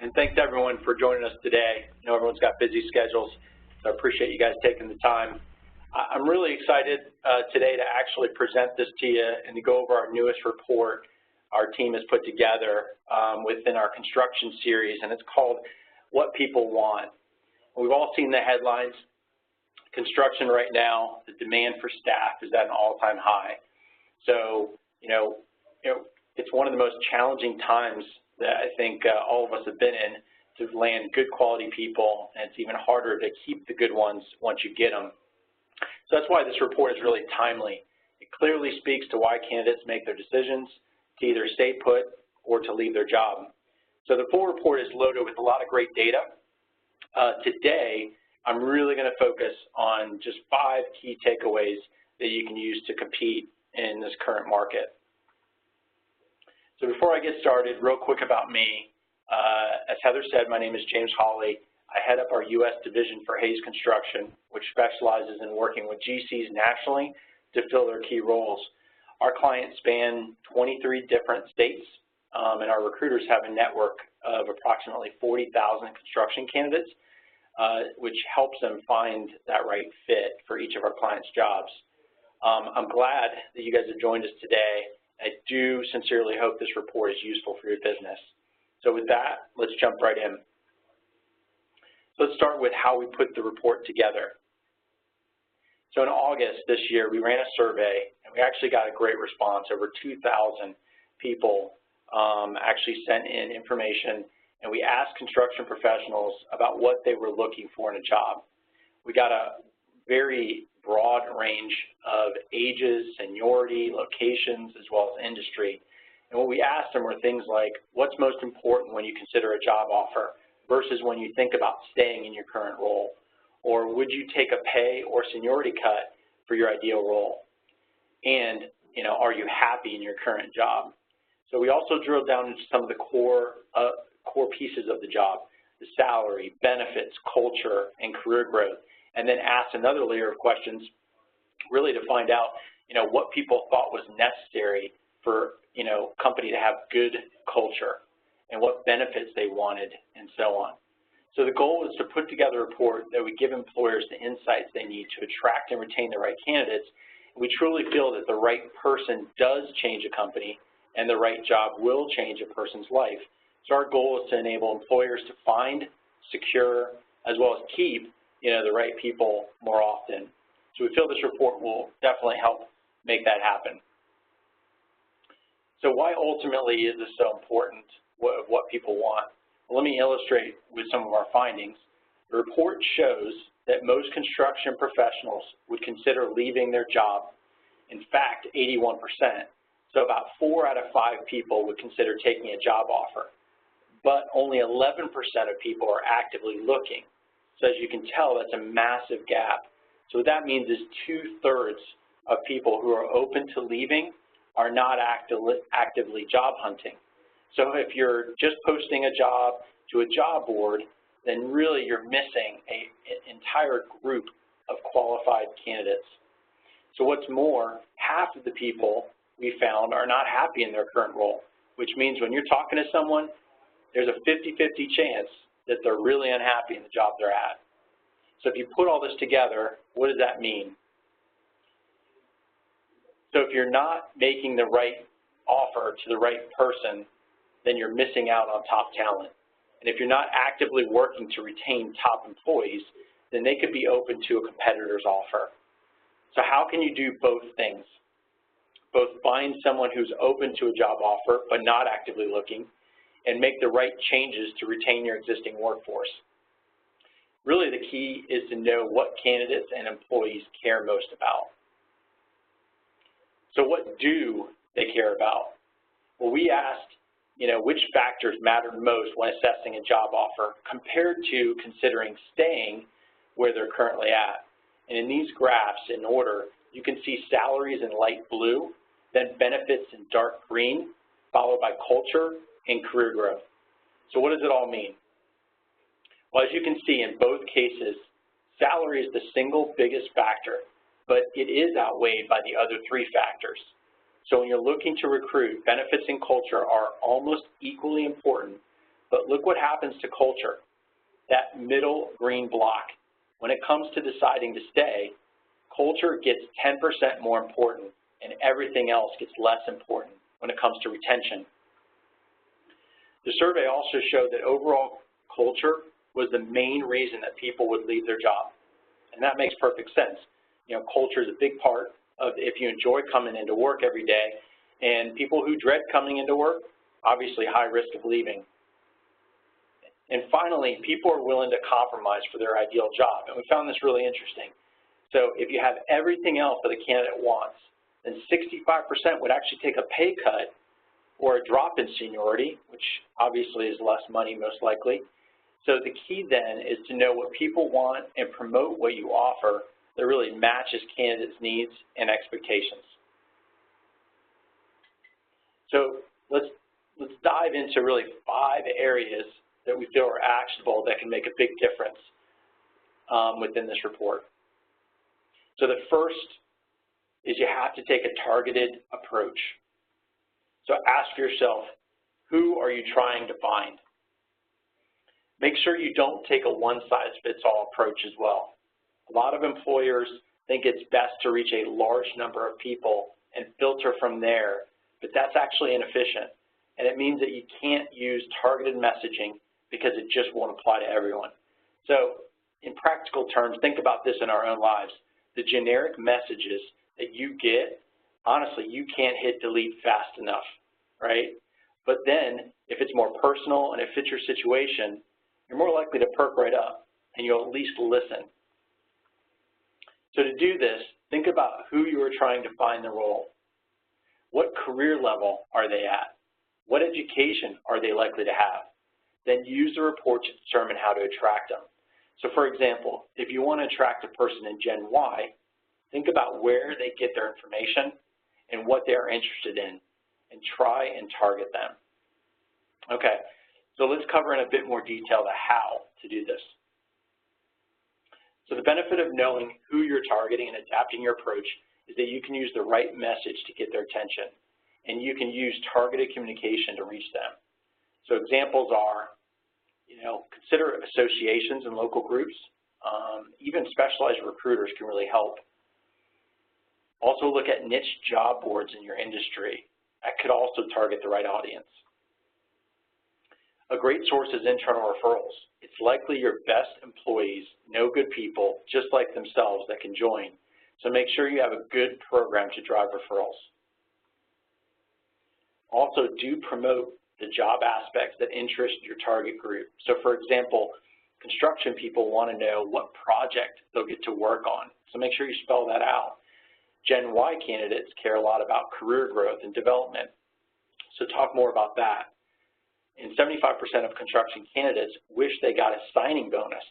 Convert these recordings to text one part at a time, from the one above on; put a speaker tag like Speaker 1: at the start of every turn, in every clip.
Speaker 1: and thanks everyone for joining us today. I know everyone's got busy schedules, so I appreciate you guys taking the time. I'm really excited today to actually present this to you and to go over our newest report our team has put together within our construction series, and it's called What People Want. We've all seen the headlines. Construction right now, the demand for staff is at an all-time high. So, it's one of the most challenging times that I think all of us have been in to land good quality people, and it's even harder to keep the good ones once you get them. So that's why this report is really timely. It clearly speaks to why candidates make their decisions to either stay put or to leave their job. So the full report is loaded with a lot of great data. Today, I'm really going to focus on just 5 key takeaways that you can use to compete in this current market. So before I get started, real quick about me. As Heather said, my name is James Hawley. I head up our U.S. division for Hayes Construction, which specializes in working with GCs nationally to fill their key roles. Our clients span 23 different states, and our recruiters have a network of approximately 40,000 construction candidates, which helps them find that right fit for each of our clients' jobs. I'm glad that you guys have joined us today. I do sincerely hope this report is useful for your business. So with that, let's jump right in. Let's start with how we put the report together. So in August this year, we ran a survey, and we actually got a great response. Over 2,000 people actually sent in information, and we asked construction professionals about what they were looking for in a job. We got a very broad range of ages, seniority, locations, as well as industry. And what we asked them were things like, what's most important when you consider a job offer versus when you think about staying in your current role? Or would you take a pay or seniority cut for your ideal role? And, are you happy in your current job? So we also drilled down into some of the core pieces of the job, the salary, benefits, culture, and career growth, and then asked another layer of questions really to find out, what people thought was necessary for, company to have good culture and what benefits they wanted and so on. So the goal is to put together a report that would give employers the insights they need to attract and retain the right candidates. We truly feel that the right person does change a company and the right job will change a person's life. So our goal is to enable employers to find, secure, as well as keep, the right people more often. So we feel this report will definitely help make that happen. So why ultimately is this so important, what people want? Well, let me illustrate with some of our findings. The report shows that most construction professionals would consider leaving their job. In fact, 81%. So about 4 out of 5 people would consider taking a job offer. But only 11% of people are actively looking. So as you can tell, that's a massive gap. So what that means is 2/3 of people who are open to leaving are not actively job hunting. So if you're just posting a job to a job board, then really you're missing an entire group of qualified candidates. So what's more, half of the people we found are not happy in their current role, which means when you're talking to someone, there's a 50-50 chance that they're really unhappy in the job they're at. So if you put all this together, what does that mean? So if you're not making the right offer to the right person, then you're missing out on top talent. And if you're not actively working to retain top employees, then they could be open to a competitor's offer. So how can you do both things? Both find someone who's open to a job offer but not actively looking, and make the right changes to retain your existing workforce. Really the key is to know what candidates and employees care most about. So what do they care about? Well, we asked, which factors matter most when assessing a job offer compared to considering staying where they're currently at. And in these graphs, in order, you can see salaries in light blue, then benefits in dark green, followed by culture and career growth. So what does it all mean? Well, as you can see in both cases, salary is the single biggest factor, but it is outweighed by the other 3 factors. So when you're looking to recruit, benefits and culture are almost equally important, But look what happens to culture, that middle green block. When it comes to deciding to stay, culture gets 10% more important and everything else gets less important when it comes to retention. The survey also showed that overall culture was the main reason that people would leave their job. And that makes perfect sense. You know, culture is a big part of if you enjoy coming into work every day, and people who dread coming into work, obviously high risk of leaving. And finally, people are willing to compromise for their ideal job, and we found this really interesting. So if you have everything else that a candidate wants, then 65% would actually take a pay cut or a drop in seniority, which obviously is less money most likely. So the key then is to know what people want and promote what you offer that really matches candidates' needs and expectations. So let's dive into really 5 areas that we feel are actionable that can make a big difference within this report. So the first is you have to take a targeted approach. So ask yourself, who are you trying to find? Make sure you don't take a one-size-fits-all approach as well. A lot of employers think it's best to reach a large number of people and filter from there, but that's actually inefficient. And it means that you can't use targeted messaging because it just won't apply to everyone. So in practical terms, think about this in our own lives. The generic messages that you get, honestly, you can't hit delete fast enough, right? But then if it's more personal and it fits your situation, you're more likely to perk right up and you'll at least listen. So to do this, think about who you are trying to find the role. What career level are they at? What education are they likely to have? Then use the report to determine how to attract them. So for example, if you want to attract a person in Gen Y, think about where they get their information and what they are interested in, and try and target them. Okay, so let's cover in a bit more detail the how to do this. So the benefit of knowing who you're targeting and adapting your approach is that you can use the right message to get their attention, and you can use targeted communication to reach them. So examples are, consider associations and local groups. Even specialized recruiters can really help. Also look at niche job boards in your industry. That could also target the right audience. A great source is internal referrals. It's likely your best employees know good people just like themselves that can join. So make sure you have a good program to drive referrals. Also, do promote the job aspects that interest your target group. So for example, construction people want to know what project they'll get to work on. So make sure you spell that out. Gen Y candidates care a lot about career growth and development. So talk more about that. And 75% of construction candidates wish they got a signing bonus,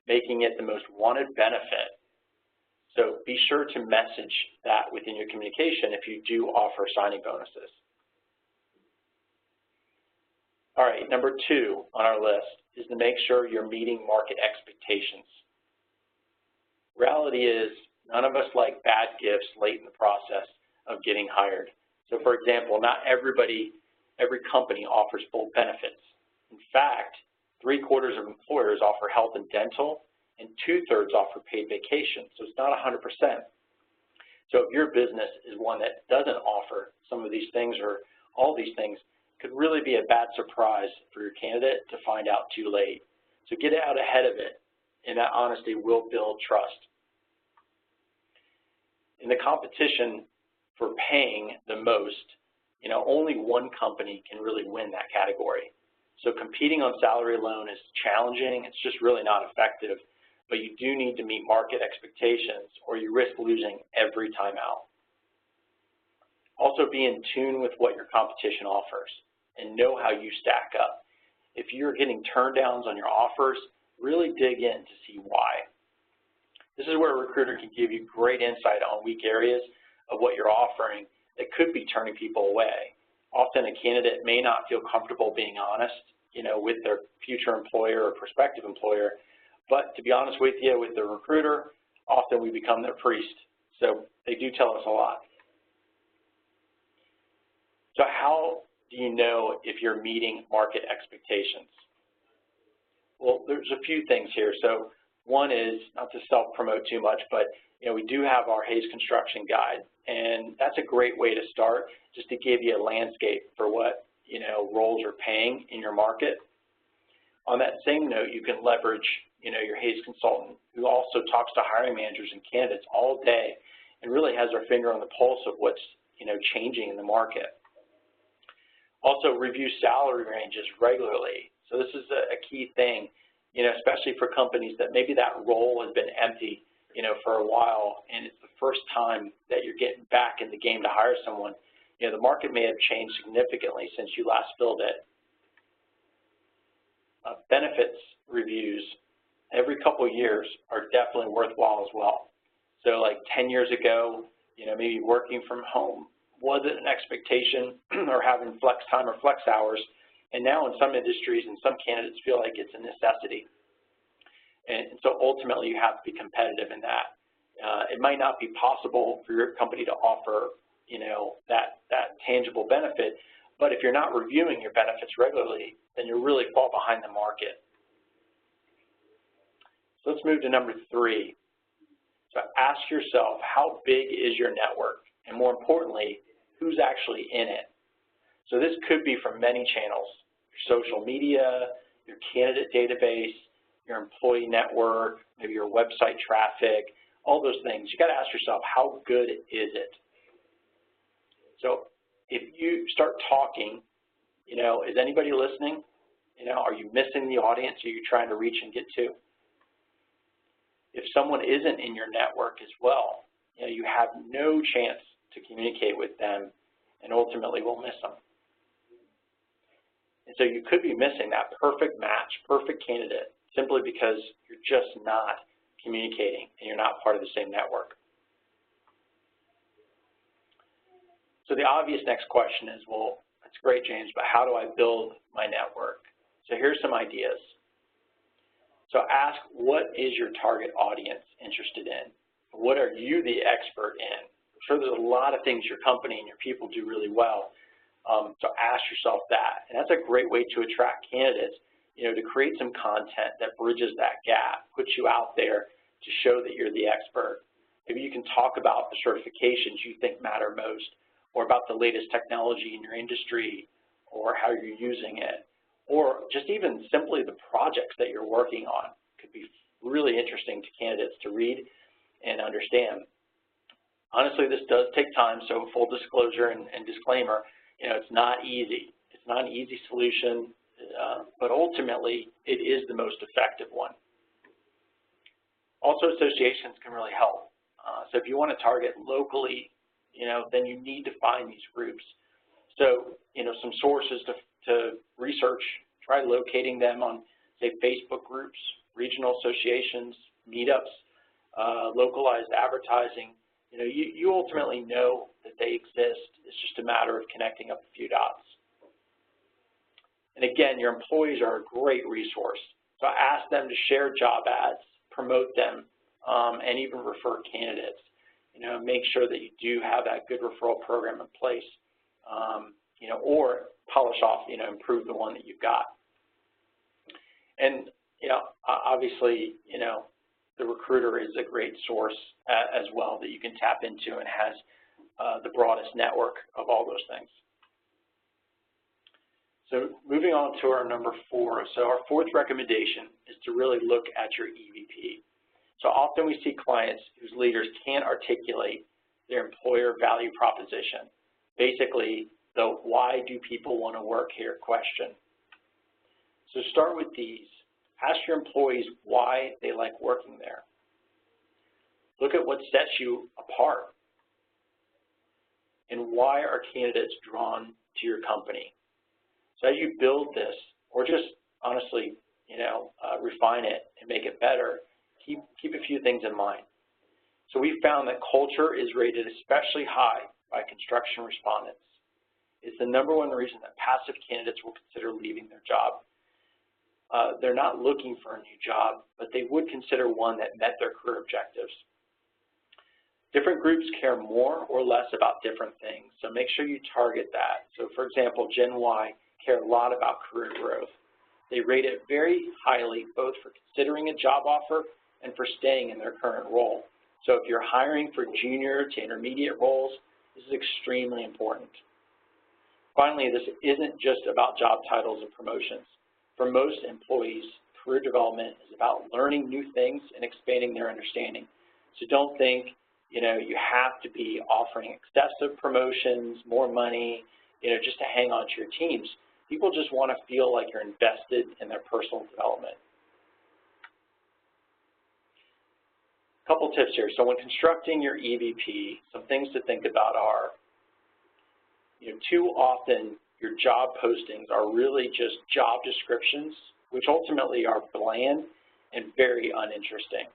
Speaker 1: making it the most wanted benefit. So be sure to message that within your communication if you do offer signing bonuses. All right, number 2 on our list is to make sure you're meeting market expectations. Reality is, none of us like bad gifts late in the process of getting hired. So for example, not every company offers full benefits. In fact, 3/4 of employers offer health and dental, and 2/3 offer paid vacation, so it's not 100%. So if your business is one that doesn't offer some of these things or all these things, it could really be a bad surprise for your candidate to find out too late. So get out ahead of it, and that honesty will build trust. In the competition for paying the most, only one company can really win that category. So competing on salary alone is challenging. It's just really not effective. But you do need to meet market expectations or you risk losing every time out. Also be in tune with what your competition offers and know how you stack up. If you're getting turn downs on your offers, really dig in to see why. This is where a recruiter can give you great insight on weak areas of what you're offering that could be turning people away. Often a candidate may not feel comfortable being honest, with their future employer or prospective employer, but to be honest with you, with the recruiter, often we become their priest. So they do tell us a lot. So how do you know if you're meeting market expectations? Well, there's a few things here. So one is, not to self-promote too much, but we do have our Hayes Construction Guide, and that's a great way to start, just to give you a landscape for what roles are paying in your market. On that same note, you can leverage your Hayes consultant, who also talks to hiring managers and candidates all day and really has their finger on the pulse of what's changing in the market. Also, review salary ranges regularly. So this is a key thing, especially for companies that maybe that role has been empty for a while, and it's the first time that you're getting back in the game to hire someone. The market may have changed significantly since you last filled it. Benefits reviews every couple of years are definitely worthwhile as well. So like 10 years ago, maybe working from home wasn't an expectation, or having flex time or flex hours, and now in some industries and some candidates feel like it's a necessity. And so ultimately you have to be competitive in that. It might not be possible for your company to offer that tangible benefit, but if you're not reviewing your benefits regularly, then you really fall behind the market. So let's move to number 3. So ask yourself, how big is your network? And more importantly, who's actually in it? So this could be from many channels: your social media, your candidate database, your employee network, maybe your website traffic, all those things. You got to ask yourself, how good is it? So if you start talking, is anybody listening? Are you missing the audience are you trying to reach and get to? If someone isn't in your network as well, you have no chance to communicate with them, and ultimately will miss them. And so you could be missing that perfect match, perfect candidate, simply because you're just not communicating and you're not part of the same network. So the obvious next question is, well, that's great, James, but how do I build my network? So here's some ideas. So ask, what is your target audience interested in? What are you the expert in? I'm sure there's a lot of things your company and your people do really well. So ask yourself that. And that's a great way to attract candidates, to create some content that bridges that gap, puts you out there to show that you're the expert. Maybe you can talk about the certifications you think matter most, or about the latest technology in your industry, or how you're using it, or just even simply the projects that you're working on. Could be really interesting to candidates to read and understand. Honestly, this does take time, so full disclosure and disclaimer, it's not easy. It's not an easy solution, but ultimately it is the most effective one. Also, associations can really help. So if you want to target locally, then you need to find these groups. So, some sources to research, try locating them on, say, Facebook groups, regional associations, meetups, localized advertising. You ultimately know that they exist. It's just a matter of connecting up a few dots. And again, your employees are a great resource. So ask them to share job ads, promote them, and even refer candidates. Make sure that you do have that good referral program in place, or polish off, improve the one that you've got. And, obviously, the recruiter is a great source as well that you can tap into and has the broadest network of all those things. So moving on to our number 4. So our 4th recommendation is to really look at your EVP. So often we see clients whose leaders can't articulate their employer value proposition. Basically, the why do people want to work here question. So start with these. Ask your employees why they like working there. Look at what sets you apart. And why are candidates drawn to your company? So as you build this, or just honestly, refine it and make it better, keep a few things in mind. So we found that culture is rated especially high by construction respondents. It's the #1 reason that passive candidates will consider leaving their job. They're not looking for a new job, but they would consider one that met their career objectives. Different groups care more or less about different things, so make sure you target that. So for example, Gen Y care a lot about career growth. They rate it very highly, both for considering a job offer and for staying in their current role. So if you're hiring for junior to intermediate roles, this is extremely important. Finally, this isn't just about job titles and promotions. For most employees, career development is about learning new things and expanding their understanding. So don't think, you have to be offering excessive promotions, more money, just to hang on to your teams. People just want to feel like you're invested in their personal development. A couple tips here. So when constructing your EVP, some things to think about are, too often your job postings are really just job descriptions, which ultimately are bland and very uninteresting.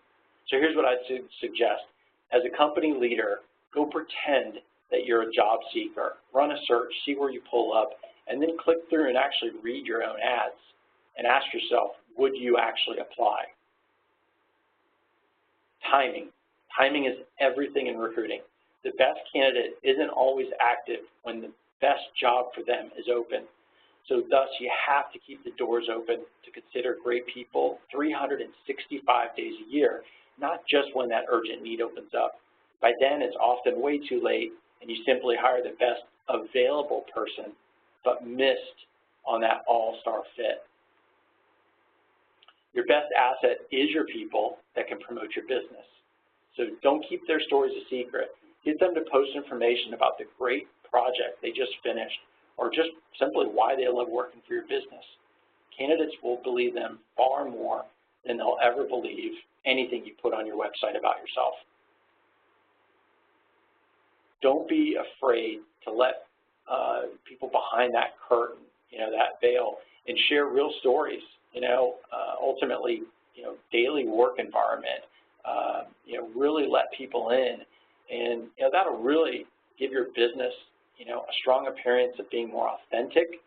Speaker 1: So here's what I'd suggest. As a company leader, go pretend that you're a job seeker. Run a search, see where you pull up, and then click through and actually read your own ads and ask yourself, would you actually apply? Timing. Timing is everything in recruiting. The best candidate isn't always active when the best job for them is open. So thus, you have to keep the doors open to consider great people 365 days a year, not just when that urgent need opens up. By then, it's often way too late, and you simply hire the best available person, but missed on that all-star fit. Your best asset is your people that can promote your business. So don't keep their stories a secret. Get them to post information about the great project they just finished, or just simply why they love working for your business. Candidates will believe them far more than they'll ever believe anything you put on your website about yourself. Don't be afraid to let people behind that curtain, that veil, and share real stories. Ultimately, daily work environment. Really let people in, and that'll really give your business, a strong appearance of being more authentic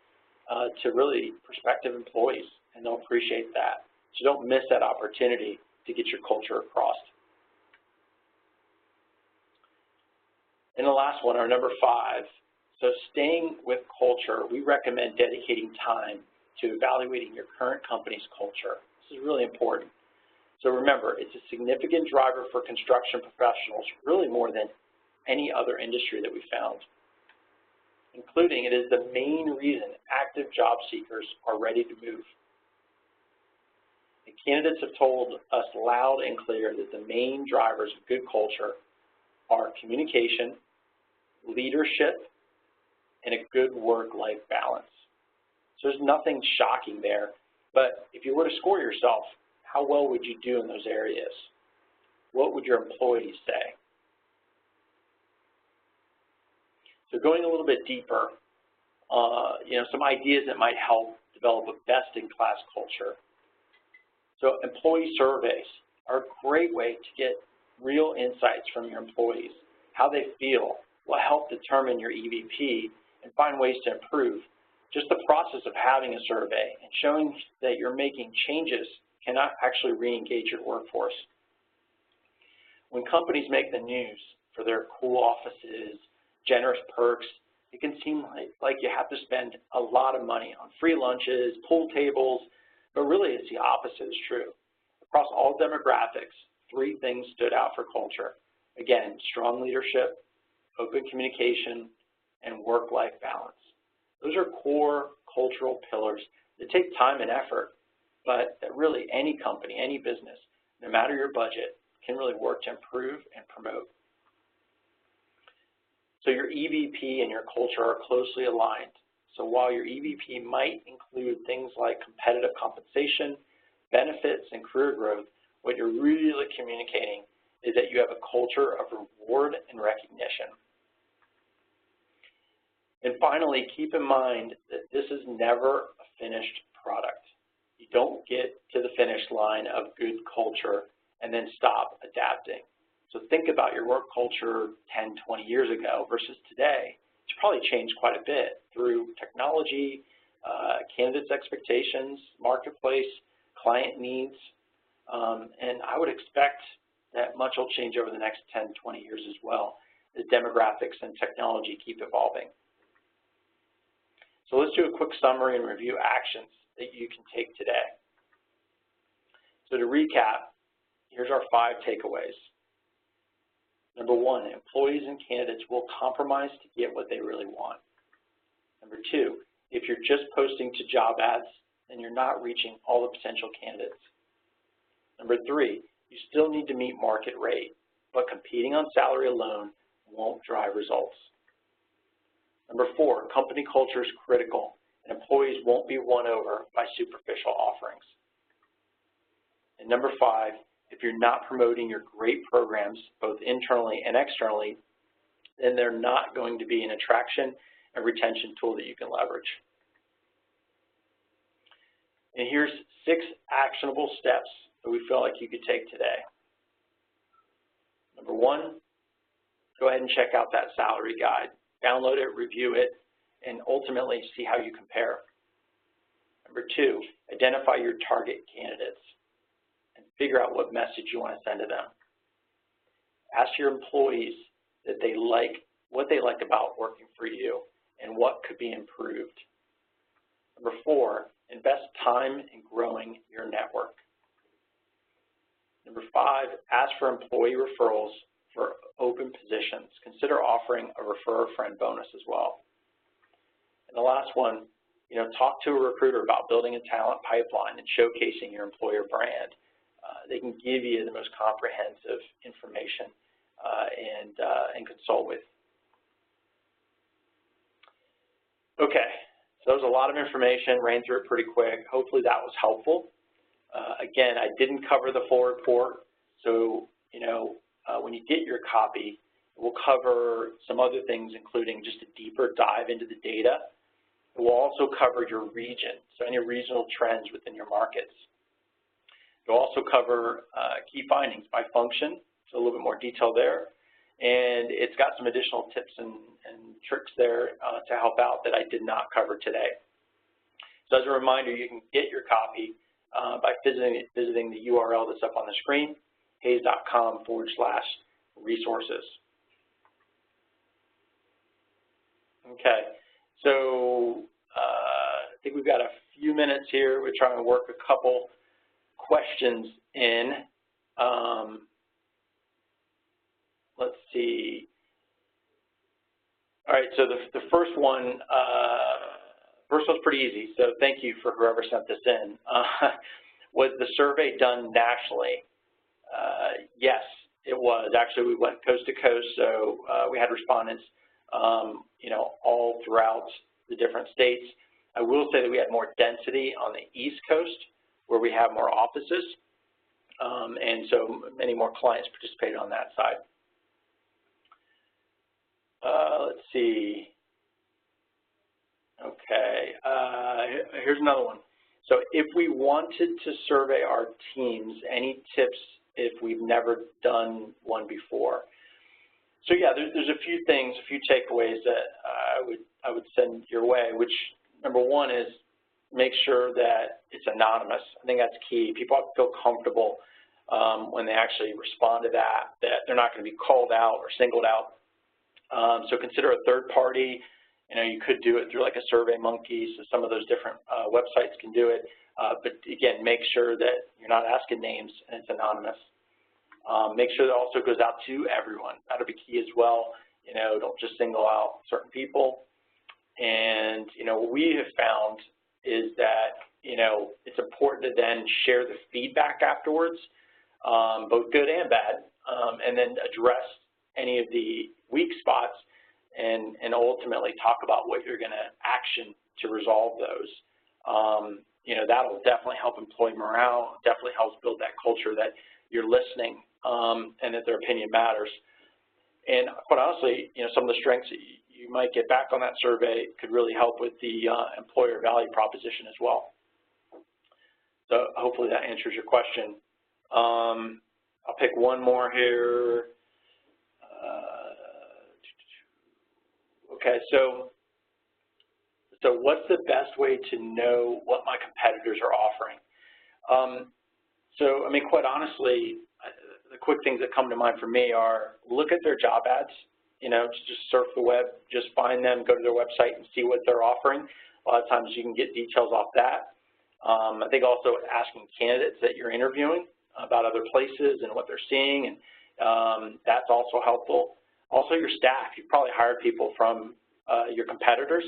Speaker 1: to really prospective employees, and they'll appreciate that. So don't miss that opportunity to get your culture across. And the last one, our number 5. So staying with culture, we recommend dedicating time to evaluating your current company's culture. This is really important. So remember, it's a significant driver for construction professionals, really more than any other industry that we found, including it is the main reason active job seekers are ready to move. And candidates have told us loud and clear that the main drivers of good culture are communication, leadership, and a good work-life balance. So there's nothing shocking there, but if you were to score yourself, how well would you do in those areas? What would your employees say? So going a little bit deeper, some ideas that might help develop a best-in-class culture. So employee surveys are a great way to get real insights from your employees, how they feel, will help determine your EVP and find ways to improve. Just the process of having a survey and showing that you're making changes can actually re-engage your workforce. When companies make the news for their cool offices, generous perks, it can seem like you have to spend a lot of money on free lunches, pool tables, but really it's the opposite is true. Across all demographics, 3 things stood out for culture. Again, strong leadership, open communication, and work-life balance. Those are core cultural pillars that take time and effort, but that really any company, any business, no matter your budget, can really work to improve and promote. So your EVP and your culture are closely aligned. So while your EVP might include things like competitive compensation, benefits, and career growth, what you're really communicating is that you have a culture of reward and recognition. And finally, keep in mind that this is never a finished product. You don't get to the finish line of good culture and then stop adapting. So think about your work culture 10, 20 years ago versus today. It's probably changed quite a bit through technology, candidates' expectations, marketplace, client needs, and I would expect that much will change over the next 10, 20 years as well, as demographics and technology keep evolving. So let's do a quick summary and review actions that you can take today. So to recap, here's our 5 takeaways. Number 1, employees and candidates will compromise to get what they really want. Number 2, if you're just posting to job ads, then you're not reaching all the potential candidates. Number 3, you still need to meet market rate, but competing on salary alone won't drive results. Number 4, company culture is critical, and employees won't be won over by superficial offerings. And number 5, if you're not promoting your great programs, both internally and externally, then they're not going to be an attraction and retention tool that you can leverage. And here's 6 actionable steps that we feel like you could take today. Number 1, go ahead and check out that salary guide. Download it, review it, and ultimately see how you compare. Number 2, identify your target candidates and figure out what message you want to send to them. Ask your employees what they like about working for you and what could be improved. Number 4, invest time in growing your network. Number 5, ask for employee referrals for open positions. Consider offering a refer a friend bonus as well. And the last one, talk to a recruiter about building a talent pipeline and showcasing your employer brand. They can give you the most comprehensive information and consult with. Okay, so that was a lot of information, ran through it pretty quick. Hopefully that was helpful. Again, I didn't cover the full report, so when you get your copy, we'll cover some other things, including just a deeper dive into the data. We'll also cover your region, so any regional trends within your markets. We'll also cover key findings by function, so a little bit more detail there. And it's got some additional tips and tricks there to help out that I did not cover today. So as a reminder, you can get your copy by visiting the URL that's up on the screen, hayes.com/resources. Okay, so I think we've got a few minutes here. We're trying to work a couple questions in. Let's see. All right, so the first one's pretty easy, so thank you for whoever sent this in. Was the survey done nationally? Yes, it was. Actually, we went coast to coast, so we had respondents, all throughout the different states. I will say that we had more density on the East Coast, where we have more offices, and so many more clients participated on that side. Let's see. Okay, here's another one. So if we wanted to survey our teams, any tips if we've never done one before? So yeah, there's a few things, a few takeaways that I would send your way, which number 1 is make sure that it's anonymous. I think that's key. People have to feel comfortable when they actually respond to that they're not going to be called out or singled out. So consider a third party. You could do it through like a SurveyMonkey, so some of those different websites can do it. But again, make sure that you're not asking names and it's anonymous. Make sure that also goes out to everyone. That'll be key as well. Don't just single out certain people. And, what we have found is that, it's important to then share the feedback afterwards, both good and bad, and then address any of the weak spots and ultimately talk about what you're going to action to resolve those. That'll definitely help employee morale, definitely helps build that culture that you're listening and that their opinion matters. And quite honestly, some of the strengths that you might get back on that survey could really help with the employer value proposition as well. So hopefully that answers your question. I'll pick one more here. Okay, so what's the best way to know what my competitors are offering? Quite honestly, the quick things that come to mind for me are look at their job ads. You know, just surf the web, just find them, go to their website and see what they're offering. A lot of times you can get details off that. I think also asking candidates that you're interviewing about other places and what they're seeing, and that's also helpful. Also your staff, you've probably hired people from your competitors.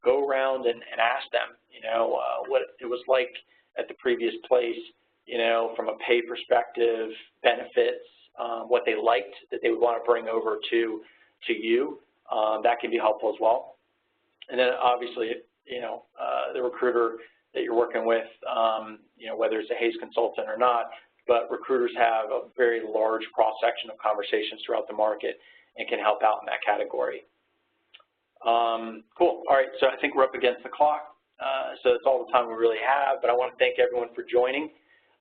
Speaker 1: Go around and ask them, you know, what it was like at the previous place, you know, from a pay perspective, benefits, what they liked that they would want to bring over to you. That can be helpful as well. And then obviously, you know, the recruiter that you're working with, you know, whether it's a Hays consultant or not, but recruiters have a very large cross-section of conversations throughout the market and can help out in that category. Cool. All right, so I think we're up against the clock. So that's all the time we really have, but I want to thank everyone for joining.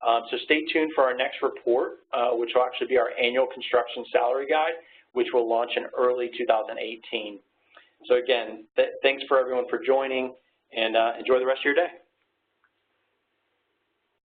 Speaker 1: So stay tuned for our next report, which will actually be our annual construction salary guide, which will launch in early 2018. So again, thanks for everyone for joining, and enjoy the rest of your day.